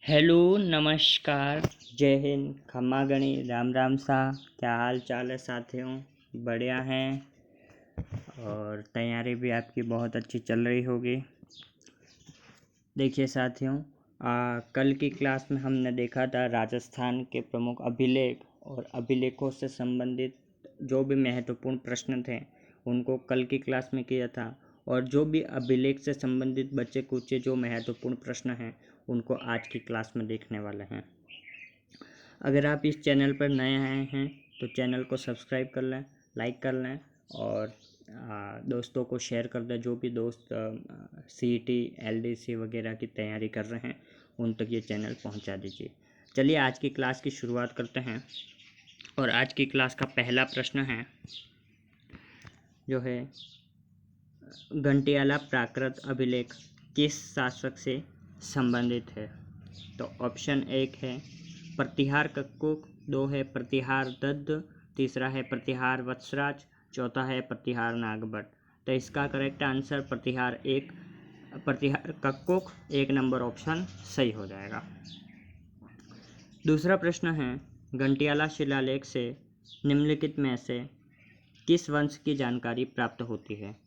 Hello नमस्कार जय हिंद खम्मा गणी राम राम सा। क्या हाल चाल है साथियों? बढ़िया हैं और तैयारी भी आपकी बहुत अच्छी चल रही होगी। देखिए साथियों, कल की क्लास में हमने देखा था राजस्थान के प्रमुख अभिलेख और अभिलेखों से संबंधित जो भी महत्वपूर्ण प्रश्न थे उनको कल की क्लास में किया था। और जो भी अभिलेख से संबंधित बचे कुछ जो महत्वपूर्ण प्रश्न हैं उनको आज की क्लास में देखने वाले हैं। अगर आप इस चैनल पर नए आए हैं तो चैनल को सब्सक्राइब कर लें, लाइक कर लें और दोस्तों को शेयर कर दें। जो भी दोस्त सीईटी एलडीसी वगैरह की तैयारी कर रहे हैं उन तक ये चैनल पहुंचा दीजिए। चलिए आज की क्लास की शुरुआत करते हैं। और आज की क्लास का पहला प्रश्न है जो है घंटियाला प्राकृत अभिलेख किस शासक से संबंधित है? तो ऑप्शन 1 है प्रतिहार कक्कुक, 2 है प्रतिहार दद्द, तीसरा है प्रतिहार वत्सराज, चौथा है प्रतिहार नागभट्ट। तो इसका करेक्ट आंसर प्रतिहार कक्कुक 1 नंबर ऑप्शन सही हो जाएगा। दूसरा प्रश्न है घंटियाला शिलालेख से निम्नलिखित में से किस वंश की जानकारी प्राप्त होती है?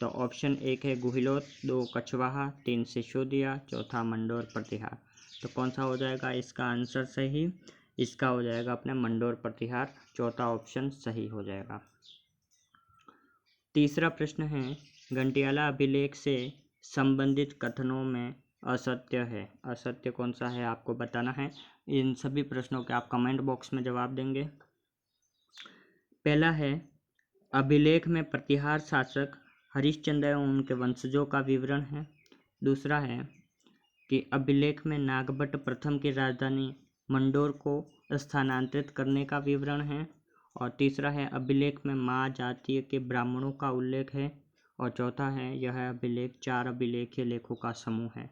तो ऑप्शन 1 है गुहिलोत, 2 कछवाहा, 3 सिसोदिया, चौथा मंडोर प्रतिहार। तो कौन सा हो जाएगा इसका आंसर सही? इसका हो जाएगा अपने मंडोर प्रतिहार, चौथा ऑप्शन सही हो जाएगा। तीसरा प्रश्न है घंटियाला अभिलेख से संबंधित कथनों में असत्य है। असत्य कौन सा है आपको बताना है। इन सभी प्रश्नों के आप कमेंट बॉक्स में जवाब देंगे। पहला है अभिलेख में प्रतिहार शासक हरिश्चंद्र एवं उनके वंशजों का विवरण है। दूसरा है कि अभिलेख में नागभट्ट प्रथम की राजधानी मंडोर को स्थानांतरित करने का विवरण है। और तीसरा है अभिलेख में माँ जातीय के ब्राह्मणों का उल्लेख है। और चौथा है यह अभिलेख 4 अभिलेखीय लेखों का समूह है।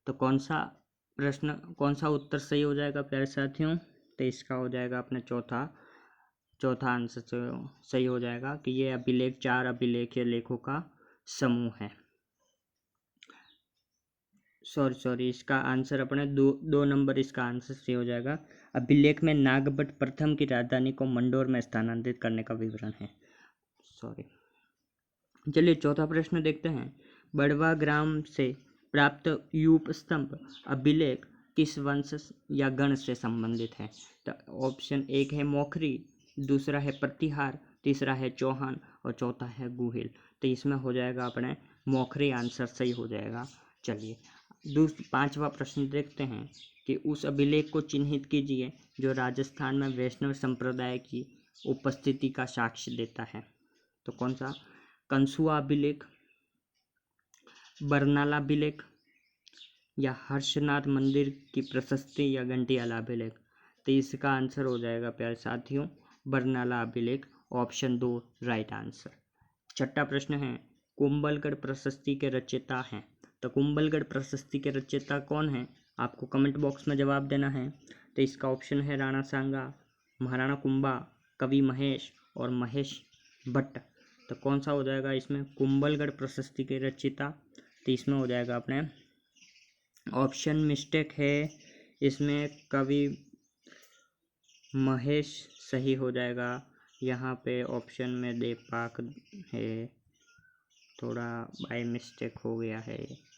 तो कौन सा उत्तर सही हो जाएगा प्यारे साथियों? तो इसका हो जाएगा अपने चौथा आंसर सही हो जाएगा कि ये अभिलेख 4 अभिलेखीय लेखों का समूह है। सॉरी इसका आंसर अपने दो नंबर इसका आंसर सही हो जाएगा। अभिलेख में नागभट्ट प्रथम की राजधानी को मंडोर में स्थानांतरित करने का विवरण है। चलिए चौथा प्रश्न देखते हैं। बड़वा ग्राम से प्राप्त यूप स्तंभ अभिलेख किस वंश या गण से संबंधित है? तो ऑप्शन 1 है मौखरी, दूसरा है प्रतिहार, तीसरा है चौहान और चौथा है गुहिल। तो इसमें हो जाएगा अपने मौखरी आंसर सही हो जाएगा। चलिए पांचवा प्रश्न देखते हैं कि उस अभिलेख को चिन्हित कीजिए जो राजस्थान में वैष्णव संप्रदाय की उपस्थिति का साक्ष्य देता है। तो कौन सा? कंसुआ अभिलेख, बरनाला अभिलेख या हर्षनाथ मंदिर की प्रशस्ति या घंटियाला अभिलेख। तो इसका आंसर हो जाएगा प्यारे साथियों बरनाला अभिलेख, ऑप्शन 2 राइट आंसर। छठा प्रश्न है कुंभलगढ़ प्रशस्ति के रचयिता हैं। तो कुंभलगढ़ प्रशस्ति के रचयिता कौन है आपको कमेंट बॉक्स में जवाब देना है। तो इसका ऑप्शन है राणा सांगा, महाराणा कुंभा, कवि महेश और महेश भट्ट। तो कौन सा हो जाएगा इसमें कुंभलगढ़ प्रशस्ति के रचयिता? तो इसमें हो जाएगा अपने ऑप्शन मिस्टेक है, इसमें कवि महेश सही हो जाएगा। यहाँ पे ऑप्शन में देवपाक है, थोड़ा बाय मिस्टेक हो गया है।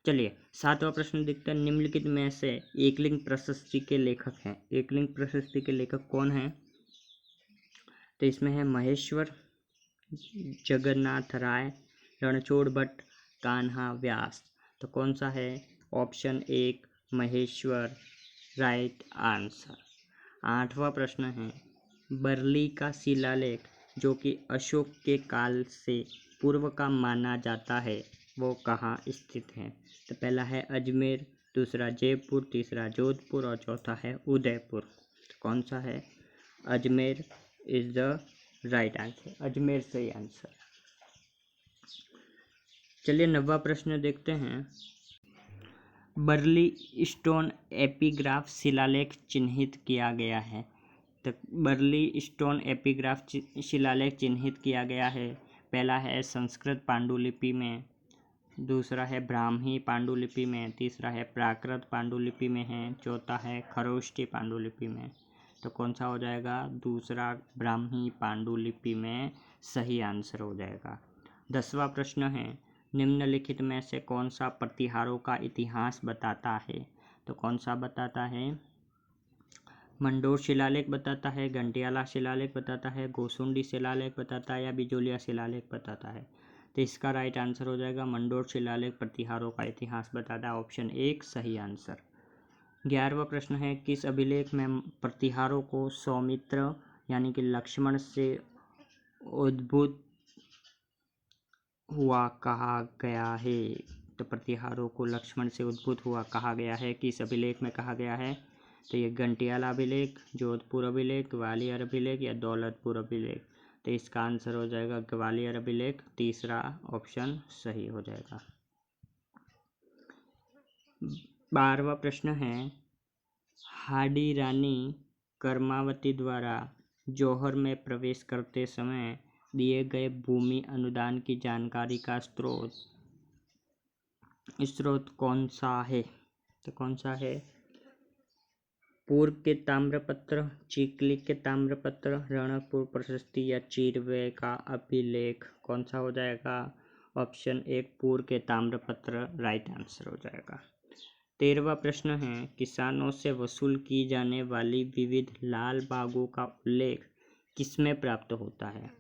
चलिए सातवां प्रश्न देखते हैं। निम्नलिखित में से एकलिंग प्रशस्ति के लेखक हैं। एकलिंग प्रशस्ति के लेखक कौन हैं? तो इसमें है महेश्वर, जगन्नाथ राय, रणछोड़ भट्ट, कान्हा व्यास। तो कौन सा है? Option 1 Maheshwar right answer. आठवां प्रश्न है बरली का शिलालेख जो कि अशोक के काल से पूर्व का माना जाता है वो कहाँ स्थित है? तो पहला है अजमेर, दूसरा जयपुर, तीसरा जोधपुर और चौथा है उदयपुर। तो कौन सा है? Ajmer is the right answer, Ajmer सही आंसर। चलिए 9वां प्रश्न देखते हैं। बर्ली स्टोन एपिग्राफ शिलालेख चिन्हित किया गया है। तो बर्ली स्टोन एपिग्राफ शिलालेख चिन्हित किया गया है। पहला है संस्कृत पांडुलिपि में, दूसरा है ब्राह्मी पांडुलिपि में, तीसरा है प्राकृत पांडुलिपि में है, चौथा है खरोष्ठी पांडुलिपि में। तो कौन सा हो जाएगा? दूसरा ब्राह्मी पांडुलिपि में सही आंसर हो जाएगा। 10वां प्रश्न है, निम्नलिखित में से कौन सा प्रतिहारों का इतिहास बताता है? तो कौन सा बताता है? मंडोर शिलालेख बताता है, गंटियाला शिलालेख बताता है, गोसुंडी शिलालेख बताता है, या बिजोलिया शिलालेख बताता है? तो इसका राइट आंसर हो जाएगा मंडोर शिलालेख प्रतिहारों का इतिहास बताता है। ऑप्शन 1 सही आंसर। 11वां प्रश्न है, किस अभिलेख में प्रतिहारों को सौमित्र यानी कि लक्ष्मण से उद्भूत हुआ कहा गया है? तो प्रतिहारों को लक्ष्मण से उद्भूत हुआ कहा गया है, किस अभिलेख में कहा गया है? तो ये गंटियाला अभिलेख, जोधपुर अभिलेख, ग्वालियर अभिलेख या दौलतपुर अभिलेख? तो इसका आंसर हो जाएगा ग्वालियर अभिलेख, तीसरा ऑप्शन सही हो जाएगा। 12वां प्रश्न है, हाडी रानी कर्मावती द्वारा जौहर में प्रवेश करते समय दिए गए भूमि अनुदान की जानकारी का स्रोत कौन सा है? तो कौन सा है? पूर्व के ताम्रपत्र, चिकली के ताम्रपत्र, रणकपुर प्रशस्ति या चिरवे का अभिलेख? कौन सा हो जाएगा? ऑप्शन 1 पूर्व के ताम्रपत्र राइट आंसर हो जाएगा। 13वां प्रश्न है, किसानों से वसूल की जाने वाली विविध लाल बागों का उल्लेख किसमें प्राप्त होता है?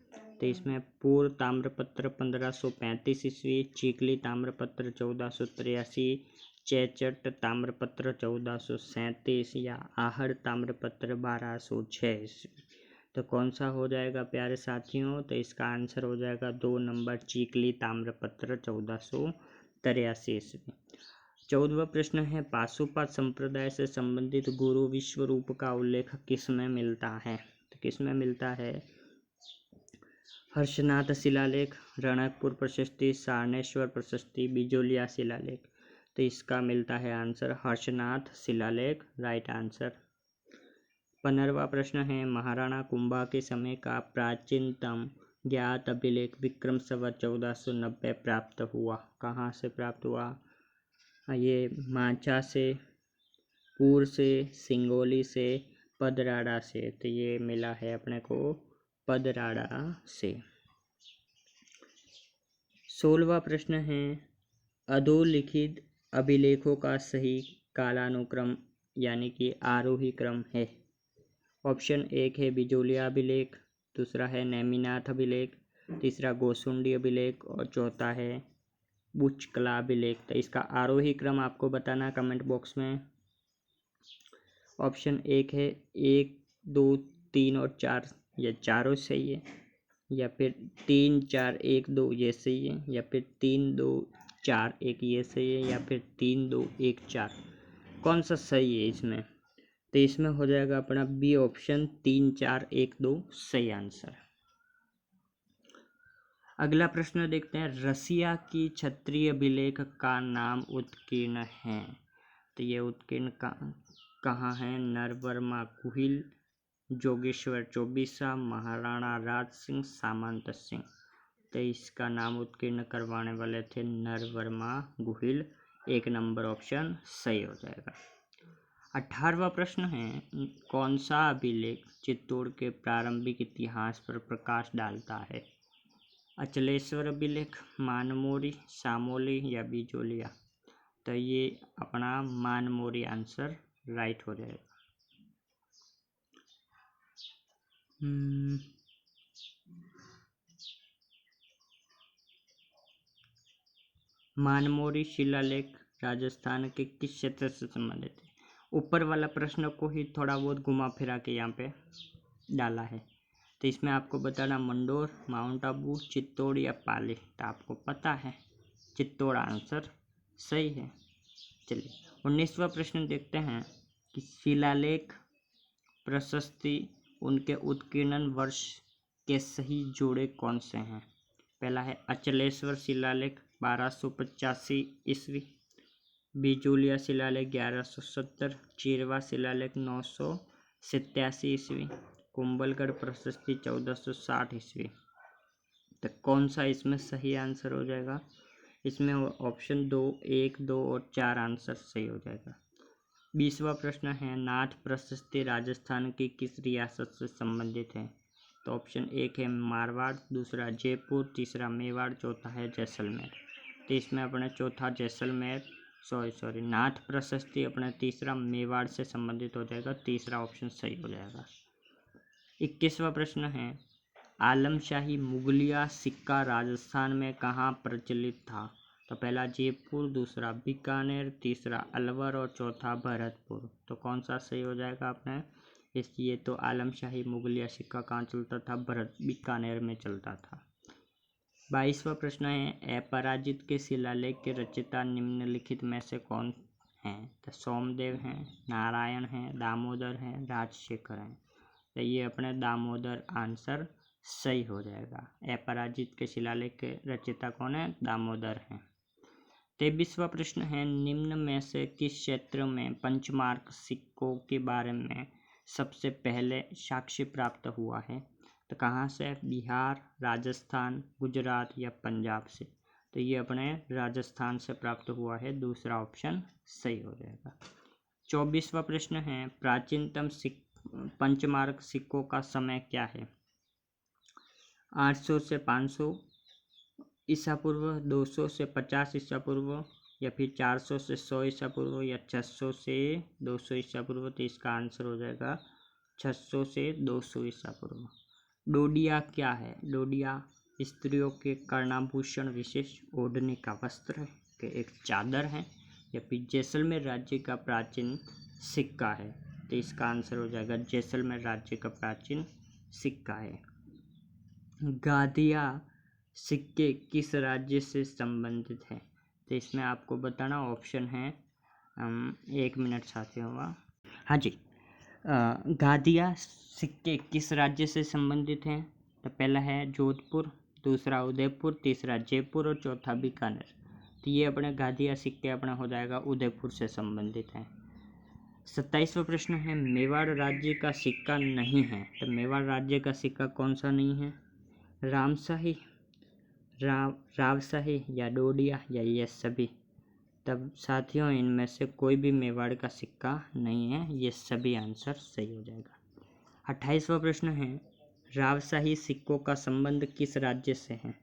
तो इसमें पूर्व ताम्रपत्र 1535 ईस्वी, चिकली ताम्रपत्र 1483, चेचट ताम्रपत्र 1437 या आहड़ ताम्रपत्र 1206 ईस्वी? तो कौन सा हो जाएगा प्यारे साथियों? तो इसका आंसर हो जाएगा 2 नंबर चिकली ताम्रपत्र 1483 ईस्वी। 14वां प्रश्न है, पाशुपात संप्रदाय से संबंधित गुरु विश्व रूप का उल्लेख किसमें मिलता है? तो किसमें मिलता है? हर्षनाथ शिलालेख, रणकपुर प्रशस्ति, सारनेश्वर प्रशस्ति, बिजोलिया शिलालेख? तो इसका मिलता है आंसर हर्षनाथ शिलालेख राइट आंसर। 15वां प्रश्न है, महाराणा कुंभा के समय का प्राचीनतम ज्ञात अभिलेख विक्रम संवत 1490 प्राप्त हुआ। कहाँ से प्राप्त हुआ? ये माचा से, पूर से, सिंगोली से, पदराड़ा से? तो ये मिला है अपने को पदराड़ा से। 16वां प्रश्न है, अधोलिखित अभिलेखों का सही कालानुक्रम यानी कि आरोही क्रम है? ऑप्शन 1 है बिजोलिया अभिलेख, दूसरा है नेमिनाथ अभिलेख, तीसरा गोसुंडी अभिलेख और चौथा है बुचकला अभिलेख। तो इसका आरोही क्रम आपको बताना कमेंट बॉक्स में। ऑप्शन 1 है 1, 2, 3 और 4, ये चारों सही है, या फिर 3, 4, 1, 2 ये सही है, या फिर 3, 2, 4, 1 ये सही है, या फिर 3, 2, 1, 4? कौन सा सही है इसमें? तो इसमें हो जाएगा अपना बी ऑप्शन 3, 4, 1, 2 सही आंसर। अगला प्रश्न देखते हैं, रसिया की क्षत्रिय अभिलेख का नाम उत्कीर्ण है? तो ये उत्कीर्ण कहाँ है? नरवर्मा गुहिल, जोगेश्वर चौबीसा, महाराणा राज सिंह, सामंत सिंह? तो इसका नाम उत्कीर्ण करवाने वाले थे नरवर्मा गुहिल, 1 नंबर ऑप्शन सही हो जाएगा। 18वां प्रश्न है, कौन सा अभिलेख चित्तौड़ के प्रारंभिक इतिहास पर प्रकाश डालता है? अचलेश्वर अभिलेख, मानमोरी, सामोली या बिजोलिया? तो ये अपना मानमोरी आंसर राइट हो जाएगा। मानमोरी शिलालेख राजस्थान के किस क्षेत्र से संबंधित है? ऊपर वाला प्रश्न को ही थोड़ा बहुत घुमा फिरा के यहाँ पे डाला है। तो इसमें आपको बताना मंडोर, माउंट आबू, चित्तौड़ या पाली? तो आपको पता है चित्तौड़ आंसर सही है। चलिए 19वां प्रश्न देखते हैं कि शिलालेख प्रशस्ति उनके उत्कीर्णन वर्ष के सही जोड़े कौन से हैं? पहला है अचलेश्वर शिलालेख 1285 ईस्वी, बिजोलिया शिलालेख 1170, चिरवा शिलालेख 987 ईस्वी, कुंभलगढ़ प्रशस्ति 1460 ईस्वी? तो कौन सा इसमें सही आंसर हो जाएगा? इसमें ऑप्शन 2, 1, 2 और 4 आंसर सही हो जाएगा। 20वां प्रश्न है, नाथ प्रशस्ति राजस्थान की किस रियासत से संबंधित है? तो ऑप्शन 1 है मारवाड़, दूसरा जयपुर, तीसरा मेवाड़, चौथा है जैसलमेर। तो इसमें अपने चौथा जैसलमेर, सॉरी नाथ प्रशस्ति अपने तीसरा मेवाड़ से संबंधित हो जाएगा। तीसरा ऑप्शन सही हो जाएगा। 21वां प्रश्न है, आलमशाही मुगलिया सिक्का राजस्थान में कहाँ प्रचलित था? तो पहला जयपुर, दूसरा बीकानेर, तीसरा अलवर और चौथा भरतपुर। तो कौन सा सही हो जाएगा अपने? इसलिए तो आलमशाही मुगलिया सिक्का कहाँ चलता था? बीकानेर में चलता था। 22वां प्रश्न है, अपराजित के शिलालेख के रचयिता निम्नलिखित में से कौन हैं? तो सोमदेव हैं, नारायण हैं, दामोदर हैं, राजशेखर हैं। तो ये अपने दामोदर आंसर सही हो जाएगा। अपराजित के शिलालेख के रचयिता कौन है? दामोदर हैं। 23वां प्रश्न है, निम्न में से किस क्षेत्र में पंचमार्क सिक्कों के बारे में सबसे पहले साक्ष्य प्राप्त हुआ है? तो कहाँ से? बिहार, राजस्थान, गुजरात या पंजाब से? तो ये अपने राजस्थान से प्राप्त हुआ है। दूसरा ऑप्शन सही हो जाएगा। 24वां प्रश्न है, प्राचीनतम पंचमार्क सिक्कों का समय क्या है? 800 से 500 ईसा पूर्व, 200 से 50 ईसा पूर्व, या फिर 400 से 100 ईसा पूर्व, या 600 से 200 ईसा पूर्व। तो इसका आंसर हो जाएगा 600 से 200 ईसा पूर्व। डोडिया क्या है? डोडिया स्त्रियों के कर्णाभूषण विशेष ओढ़ने का वस्त्र है, कि एक चादर है, या फिर जैसलमेर राज्य का प्राचीन सिक्का है। तो इसका आंसर हो जाएगा जैसलमेर राज्य का प्राचीन सिक्का है। गादिया सिक्के किस राज्य से संबंधित है? तो इसमें आपको बताना ऑप्शन है, 1 मिनट साथी होगा। हाँ जी, गादिया सिक्के किस राज्य से संबंधित हैं? तो पहला है जोधपुर, दूसरा उदयपुर, तीसरा जयपुर और चौथा बीकानेर। तो ये अपने गादिया सिक्के अपना हो जाएगा उदयपुर से संबंधित हैं। 27वां प्रश्न है, मेवाड़ राज्य का सिक्का नहीं है। तो मेवाड़ राज्य का सिक्का कौन सा नहीं है? रामशाही, रावशाही या डोडिया, या ये सभी? तब साथियों, इनमें से कोई भी मेवाड़ का सिक्का नहीं है। ये सभी आंसर सही हो जाएगा। 28वां प्रश्न है, रावशाही सिक्कों का संबंध किस राज्य से है?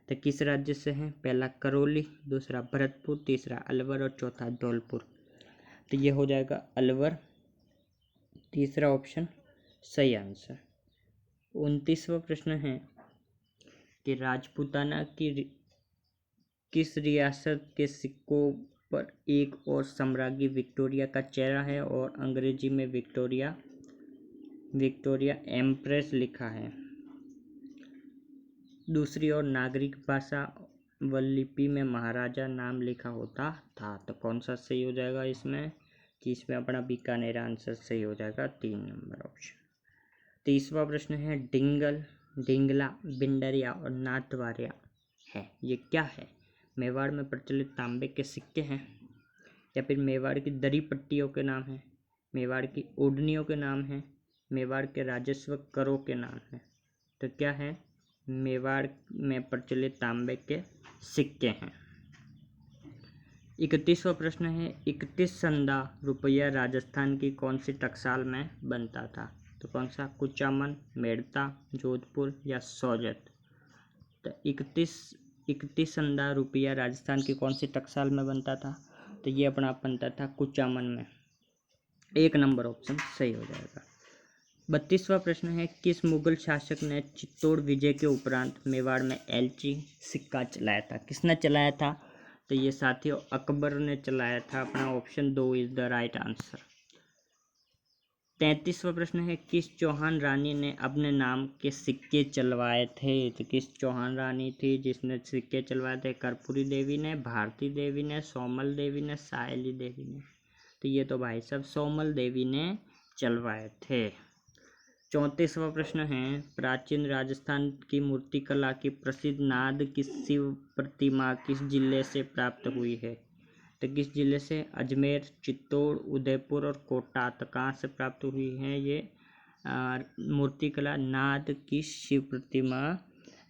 तो किस राज्य से है? पहला करौली, दूसरा भरतपुर, तीसरा अलवर और चौथा धौलपुर। तो ये हो जाएगा अलवर। तीसरा ऑप्शन सही आंसर। 29वां प्रश्न है कि राजपूताना की किस रियासत के सिक्कों पर एक और साम्राज्ञी विक्टोरिया का चेहरा है और अंग्रेजी में विक्टोरिया एम्प्रेस लिखा है? दूसरी ओर नागरिक भाषा व लिपि में महाराजा नाम लिखा होता था। तो कौन सा सही हो जाएगा इसमें? कि इसमें अपना बीकानेर आंसर सही हो जाएगा, 3 नंबर ऑप्शन। 30वां प्रश्न है, डिंगल, डिंगला, बिंडरिया और नाथवारिया है, ये क्या है? मेवाड़ में प्रचलित तांबे के सिक्के हैं, या फिर मेवाड़ की दरी पट्टियों के नाम हैं, मेवाड़ की ओढ़नियों के नाम हैं, मेवाड़ के राजस्व करों के नाम हैं? तो क्या है? मेवाड़ में प्रचलित तांबे के सिक्के हैं। 31वां प्रश्न है, 31 संदा रुपया राजस्थान की कौन सी टकसाल में बनता था? तो कौन सा? कुचामन, मेड़ता, जोधपुर या सोजत? तो 31 संदा रुपया राजस्थान की कौन सी टकसाल में बनता था? तो ये अपना बनता था कुचामन में। 1 नंबर ऑप्शन सही हो जाएगा। 32वां प्रश्न है, किस मुगल शासक ने चित्तौड़ विजय के उपरांत मेवाड़ में एलची सिक्का चलाया था? किसने चलाया था? तो ये साथियों अकबर ने चलाया था। अपना option 2 is the right answer. 33वां प्रश्न है, किस चौहान रानी ने अपने नाम के सिक्के चलवाए थे? तो किस चौहान रानी थी जिसने सिक्के चलवाए थे? कर्पूरी देवी ने, भारती देवी ने, सोमल देवी ने, सायली देवी ने? तो ये तो भाई साहब सोमल देवी ने चलवाए थे। 34वां प्रश्न है, प्राचीन राजस्थान की मूर्तिकला की प्रसिद्ध नाद की शिव प्रतिमा किस जिले से प्राप्त हुई है? तो किस जिले से? अजमेर, चित्तौड़, उदयपुर और कोटा। तो कहाँ से प्राप्त हुई है ये मूर्तिकला नाद की शिव प्रतिमा?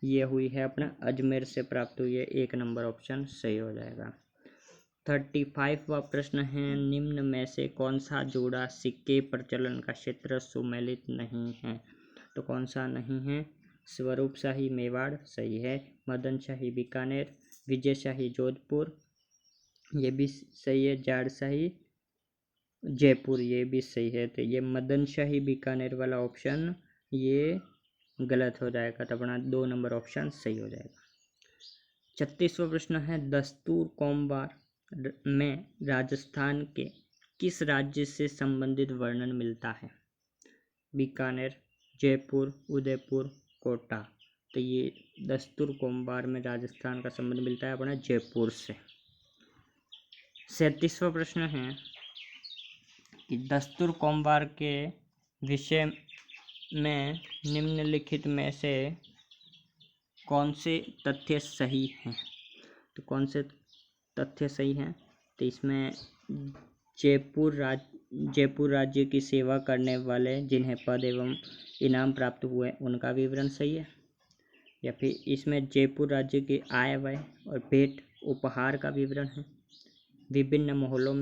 ये हुई है अपना अजमेर से प्राप्त हुई है, 1 नंबर ऑप्शन सही हो जाएगा। 35वां प्रश्न है, निम्न में से कौन सा जोड़ा सिक्के प्रचलन का क्षेत्र सुमेलित नहीं है? तो कौन सा नहीं है? स्वरूप शाही मेवाड़ सही है, मदन शाही बीकानेर, विजय शाही जोधपुर ये भी सही है, जाड़ शाही जयपुर ये भी सही है। तो ये मदन शाही बीकानेर वाला ऑप्शन ये गलत हो जाएगा, तो अपना 2 नंबर ऑप्शन सही हो जाएगा। 36वां प्रश्न है, दस्तूर कोमवार में राजस्थान के किस राज्य से संबंधित वर्णन मिलता है? बीकानेर, जयपुर, उदयपुर, कोटा। तो ये दस्तूर कोमवार में राजस्थान का संबंध मिलता है अपना जयपुर से। 37वां प्रश्न है कि दस्तूर कोमवार के विषय में निम्नलिखित में से कौन से तथ्य सही हैं? तो कौन से तथ्य सही हैं? तो इसमें जयपुर राज्य की सेवा करने वाले जिन्हें पद एवं इनाम प्राप्त हुए उनका विवरण सही है, या फिर इसमें जयपुर राज्य की आय व्यय और भेंट उपहार का विवरण है, विभिन्न मोहल्लों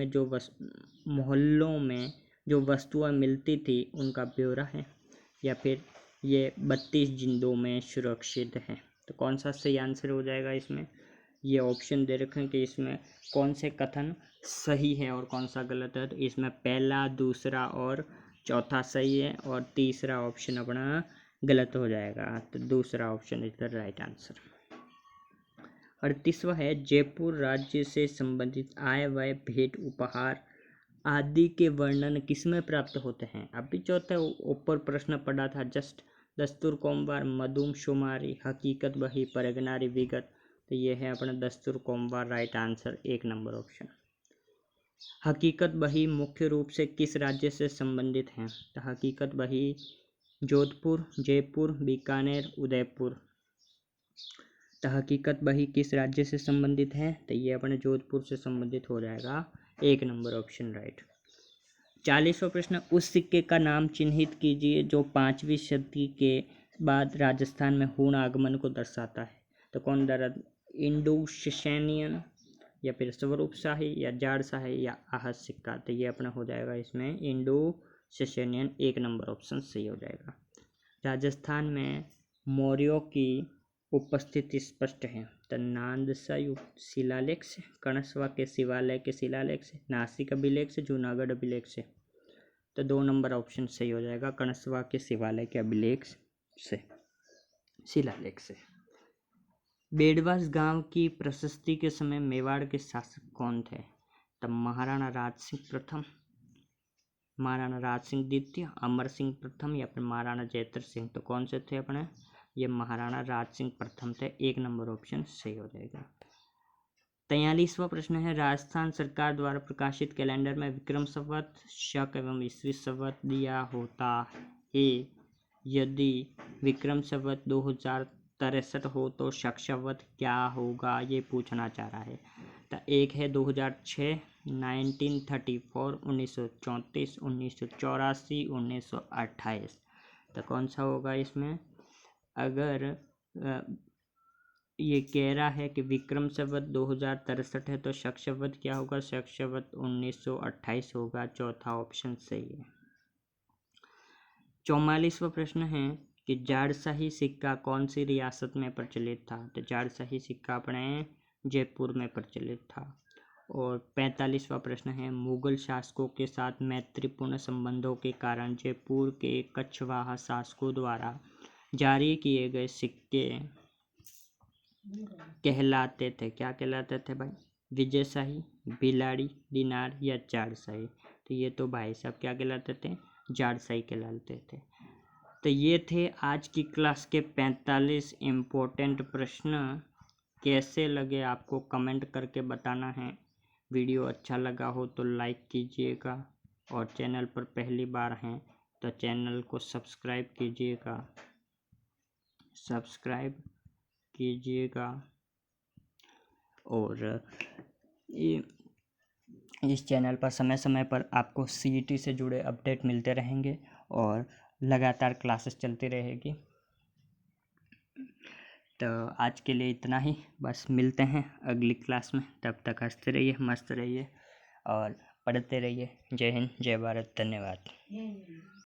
में जो वस्तुएं मिलती थी उनका ब्यौरा है, या फिर ये 32 जिंदों में सुरक्षित है। तो कौन सा सही आंसर हो जाएगा इसमें? ये ऑप्शन दे रखे हैं कि इसमें कौन से कथन सही है और कौन सा गलत है। तो इसमें पहला, दूसरा और चौथा सही है और तीसरा ऑप्शन अपना गलत हो जाएगा। तो दूसरा option is the right answer. 38वां है, जयपुर राज्य से संबंधित आय व्यय भेंट उपहार आदि के वर्णन किसमें प्राप्त होते हैं? अभी चौथा ऊपर प्रश्न पड़ा था जस्ट, दस्तूर कोमवार, मदुम शुमारी, हकीकत बही, परगनारी विगत। तो ये है अपना दस्तूर कोमवार, राइट आंसर 1 नंबर ऑप्शन। हकीकत बही मुख्य रूप से किस राज्य से संबंधित हैं? तो हकीकत बही जोधपुर, जयपुर, बीकानेर, उदयपुर। तो हकीकत बही किस राज्य से संबंधित है? तो ये अपने जोधपुर से संबंधित हो जाएगा, 1 नंबर ऑप्शन राइट। 40वां प्रश्न, उस सिक्के का नाम चिन्हित कीजिए जो 5वीं सदी के बाद राजस्थान में हूण आगमन को दर्शाता है। तो कौन इंडो सेशेनियन, या फिर स्वरूप शाही, या जाड़ शाही, या आहत सिक्का। तो ये अपना हो जाएगा इसमें इंडो सेशेनियन, 1 नंबर ऑप्शन सही हो जाएगा। राजस्थान में मौर्यों की उपस्थिति स्पष्ट है। तो नांदसा शिलालेख से, कणस्वा के शिवालय के शिलालेख से, नासिक अभिलेख से, जूनागढ़ अभिलेख से। तो 2 नंबर ऑप्शन सही हो जाएगा, कणस्वा के शिवालय के अभिलेख से, शिलालेख से। बेडवास गांव की प्रशस्ति के समय मेवाड़ के शासक कौन थे? तब महाराणा राज सिंह प्रथम, महाराणा राज सिंह द्वितीय, अमर सिंह प्रथम, या फिर महाराणा जयत्र सिंह। तो कौन से थे अपने? ये महाराणा राज सिंह प्रथम थे, 1 नंबर ऑप्शन सही हो जाएगा। 43वां प्रश्न है, राजस्थान सरकार द्वारा प्रकाशित कैलेंडर में विक्रम संवत, शक एवं ईसवी संवत दिया होता है। यदि विक्रम संवत 2063 हो तो शक संवत क्या होगा, ये पूछना चाह रहा है। तो एक है 2006, 1934, 1934, 1984, 1928। तो कौन सा होगा इसमें? अगर ये कह रहा है कि विक्रम संवत 2063 है तो शक संवत क्या होगा? शक संवत 1928 होगा, चौथा ऑप्शन सही है। 44वां प्रश्न है कि जाड़शाही सिक्का कौन सी रियासत में प्रचलित था? तो जाड़शाही सिक्का अपने जयपुर में प्रचलित था। और 45वां प्रश्न है, मुगल शासकों के साथ मैत्रीपूर्ण संबंधों के कारण जयपुर के कछवाहा शासकों द्वारा जारी किए गए सिक्के कहलाते थे, क्या कहलाते थे भाई? विजयशाही, भिलाड़ी, दिनार, या जाड़शाही। तो ये तो भाई साहब क्या कहलाते थे? जाड़शाही कहलाते थे। तो ये थे आज की क्लास के 45 इम्पोर्टेंट प्रश्न। कैसे लगे आपको कमेंट करके बताना है। वीडियो अच्छा लगा हो तो लाइक कीजिएगा, और चैनल पर पहली बार हैं तो चैनल को सब्सक्राइब कीजिएगा। और इस चैनल पर समय समय पर आपको CET से जुड़े अपडेट मिलते रहेंगे और लगातार क्लासेस चलती रहेगी। तो आज के लिए इतना ही, बस मिलते हैं अगली क्लास में। तब तक हंसते रहिए, मस्त रहिए और पढ़ते रहिए। जय हिंद, जय भारत, धन्यवाद।